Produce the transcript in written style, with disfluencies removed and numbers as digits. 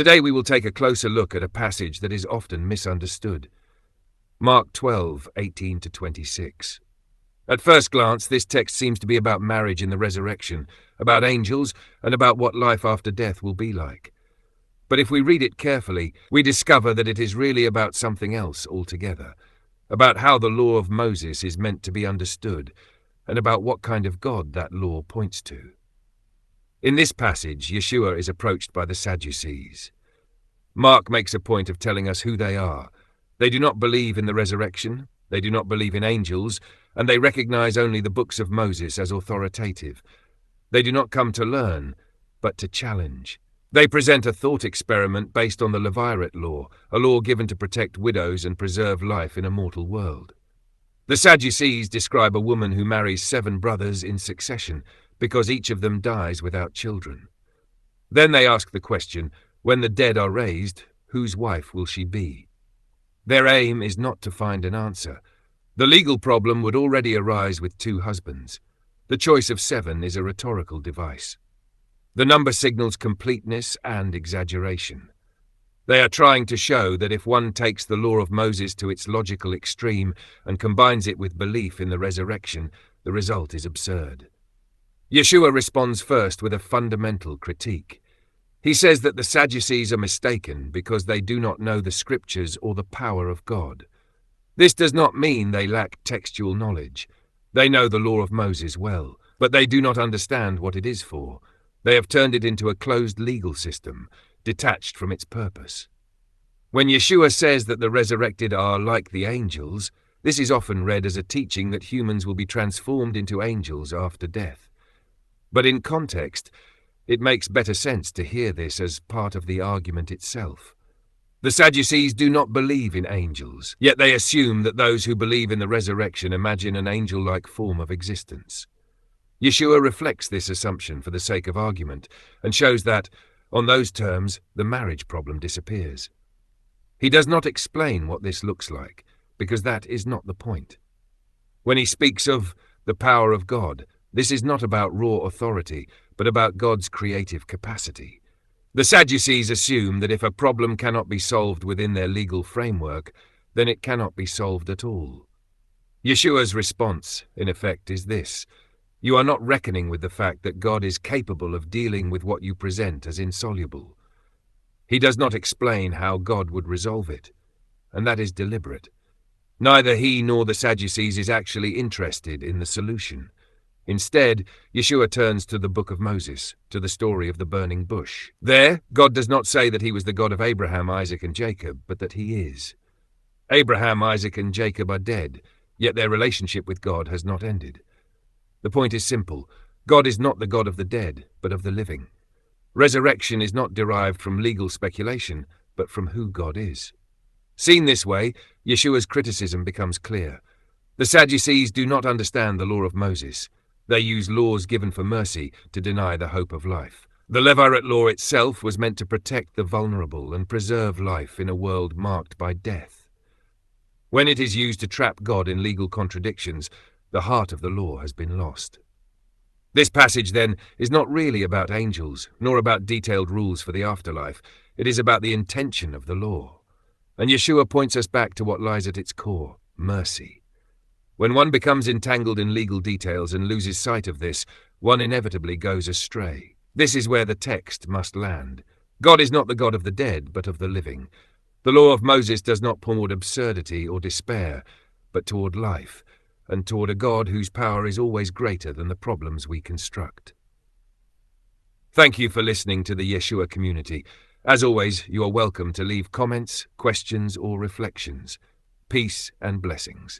Today we will take a closer look at a passage that is often misunderstood. Mark 12:18-26. At first glance, this text seems to be about marriage in the resurrection, about angels, and about what life after death will be like. But if we read it carefully, we discover that it is really about something else altogether, about how the law of Moses is meant to be understood, and about what kind of God that law points to. In this passage, Yeshua is approached by the Sadducees. Mark makes a point of telling us who they are. They do not believe in the resurrection, they do not believe in angels, and they recognize only the books of Moses as authoritative. They do not come to learn, but to challenge. They present a thought experiment based on the levirate law, a law given to protect widows and preserve life in a mortal world. The Sadducees describe a woman who marries 7 brothers in succession, because each of them dies without children. Then they ask the question, when the dead are raised, whose wife will she be? Their aim is not to find an answer. The legal problem would already arise with 2 husbands. The choice of 7 is a rhetorical device. The number signals completeness and exaggeration. They are trying to show that if one takes the law of Moses to its logical extreme and combines it with belief in the resurrection, the result is absurd. Yeshua responds first with a fundamental critique. He says that the Sadducees are mistaken because they do not know the scriptures or the power of God. This does not mean they lack textual knowledge. They know the law of Moses well, but they do not understand what it is for. They have turned it into a closed legal system, detached from its purpose. When Yeshua says that the resurrected are like the angels, this is often read as a teaching that humans will be transformed into angels after death. But in context, it makes better sense to hear this as part of the argument itself. The Sadducees do not believe in angels, yet they assume that those who believe in the resurrection imagine an angel-like form of existence. Yeshua reflects this assumption for the sake of argument and shows that, on those terms, the marriage problem disappears. He does not explain what this looks like, because that is not the point. When he speaks of the power of God, this is not about raw authority, but about God's creative capacity. The Sadducees assume that if a problem cannot be solved within their legal framework, then it cannot be solved at all. Yeshua's response, in effect, is this: you are not reckoning with the fact that God is capable of dealing with what you present as insoluble. He does not explain how God would resolve it, and that is deliberate. Neither he nor the Sadducees is actually interested in the solution. Instead, Yeshua turns to the book of Moses, to the story of the burning bush. There, God does not say that he was the God of Abraham, Isaac, and Jacob, but that he is. Abraham, Isaac, and Jacob are dead, yet their relationship with God has not ended. The point is simple. God is not the God of the dead, but of the living. Resurrection is not derived from legal speculation, but from who God is. Seen this way, Yeshua's criticism becomes clear. The Sadducees do not understand the law of Moses. They use laws given for mercy to deny the hope of life. The levirate law itself was meant to protect the vulnerable and preserve life in a world marked by death. When it is used to trap God in legal contradictions, the heart of the law has been lost. This passage, then, is not really about angels, nor about detailed rules for the afterlife. It is about the intention of the law. And Yeshua points us back to what lies at its core: mercy. When one becomes entangled in legal details and loses sight of this, one inevitably goes astray. This is where the text must land. God is not the God of the dead, but of the living. The law of Moses does not point toward absurdity or despair, but toward life, and toward a God whose power is always greater than the problems we construct. Thank you for listening to the Yeshua community. As always, you are welcome to leave comments, questions, or reflections. Peace and blessings.